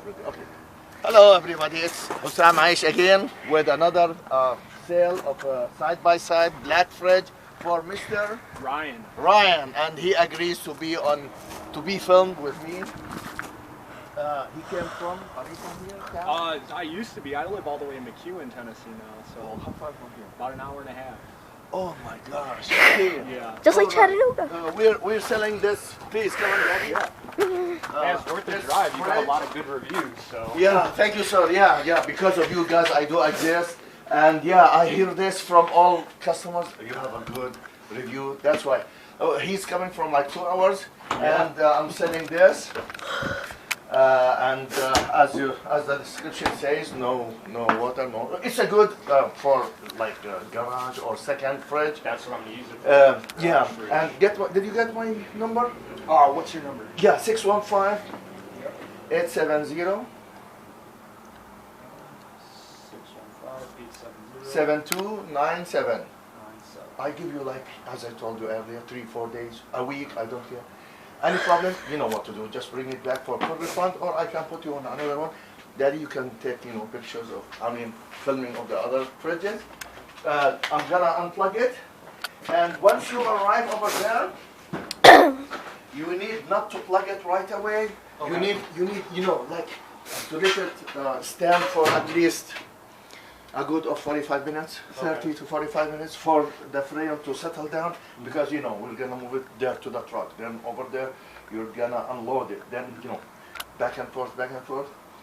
everything. Okay. Hello, everybody. It's Hussam Aish again with another sale of a side-by-side black fridge for Mr. Ryan, and he agrees to be filmed with me. He came from. Are you from here? Town? I used to be. I live all the way in Mcewen, Tennessee now. So how far from here? about an hour and a half. Oh my gosh. Okay. Yeah. Just like Chattanooga. We're selling this. Please come on, Daddy. Yeah, it's worth the drive. You got a lot of good reviews. So. Yeah. Thank you, sir. Yeah. Because of you guys, I do exist. And yeah, I hear this from all customers. You have a good review. That's why. He's coming from like 2 hours, and I'm selling this. As the description says, no water, no. It's a good for like garage or second fridge. That's what I'm gonna use it for. Yeah. And did you get my number? What's your number? Yeah, 615 870 7297. I give you, like as I told you earlier, 3-4 days, a week. I don't care. Any problem, you know what to do. Just bring it back for full refund, or I can put you on another one. Daddy, you can take pictures of, filming of the other fridges. I'm gonna unplug it, and once you arrive over there, you need not to plug it right away. Okay. You need like to let it stand for at least a good of 45 minutes, 30 to 45 minutes for the frame to settle down, because we're gonna move it there to the truck, then over there you're gonna unload it, then back and forth.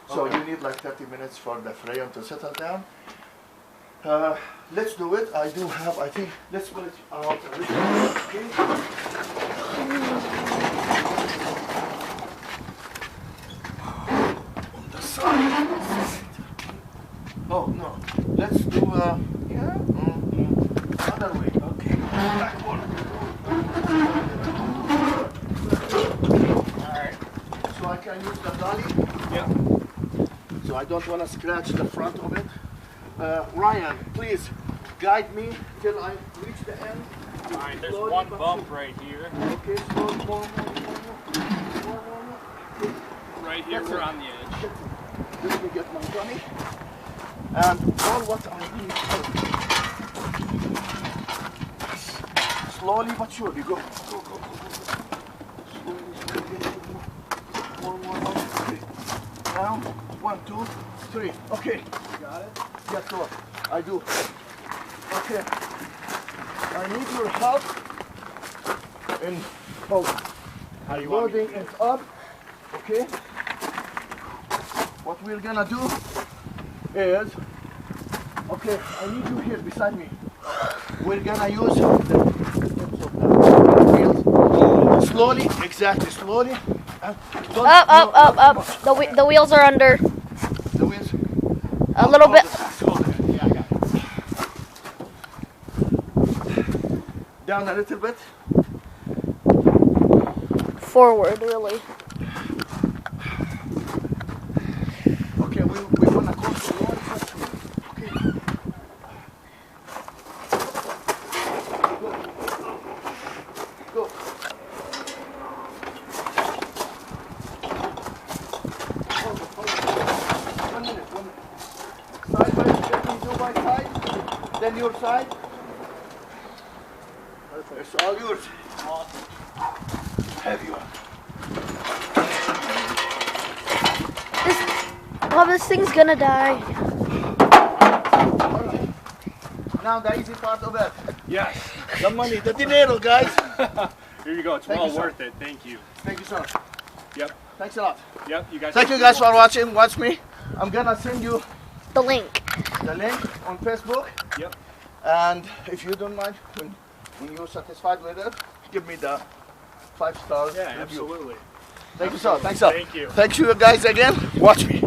So you need like 30 minutes for the frame to settle down. Let's do it. I think let's put it out a little bit, okay? On the side. Oh no, let's do other way. Okay, backward. Alright, so I can use the dolly. Yeah. So I don't want to scratch the front of it. Ryan, please guide me till I reach the end. Alright, there's one bump right here. Okay, slow, more. Right here, we're on the edge. Let me get my dummy. And all what I need. Slowly but surely, go. Slowly. More. Down. 1, 2, 3. Okay. You got it? Yes, sir. I do. Okay. I need your help in loading it up. Okay. What we're gonna do is, okay, I need you here beside me. We're gonna use the wheels. Slowly, exactly, slowly. Up. The wheels are under. The wheels? A little bit. Yeah, I got it. Down a little bit. Forward, really. Okay, we want to go slowly. Okay. Go. Hold on. 1 minute. Side by side, let me do my side, then your side. It's all yours. Awesome. Heavy one. This thing's gonna die. All right. Now the easy part of it. Yes. The money, the dinero, guys. Here you go. It's well worth it. Thank you. Thank you, sir. Yep. Thanks a lot. Yep. You guys. Thank you guys for watching. Watch me. I'm gonna send you The link. the link on Facebook. Yep. And if you don't mind, when you're satisfied with it, give me the 5-star Yeah, review. absolutely. Thank you, sir. Thanks, sir. Thank you. Thank you guys again. Watch me.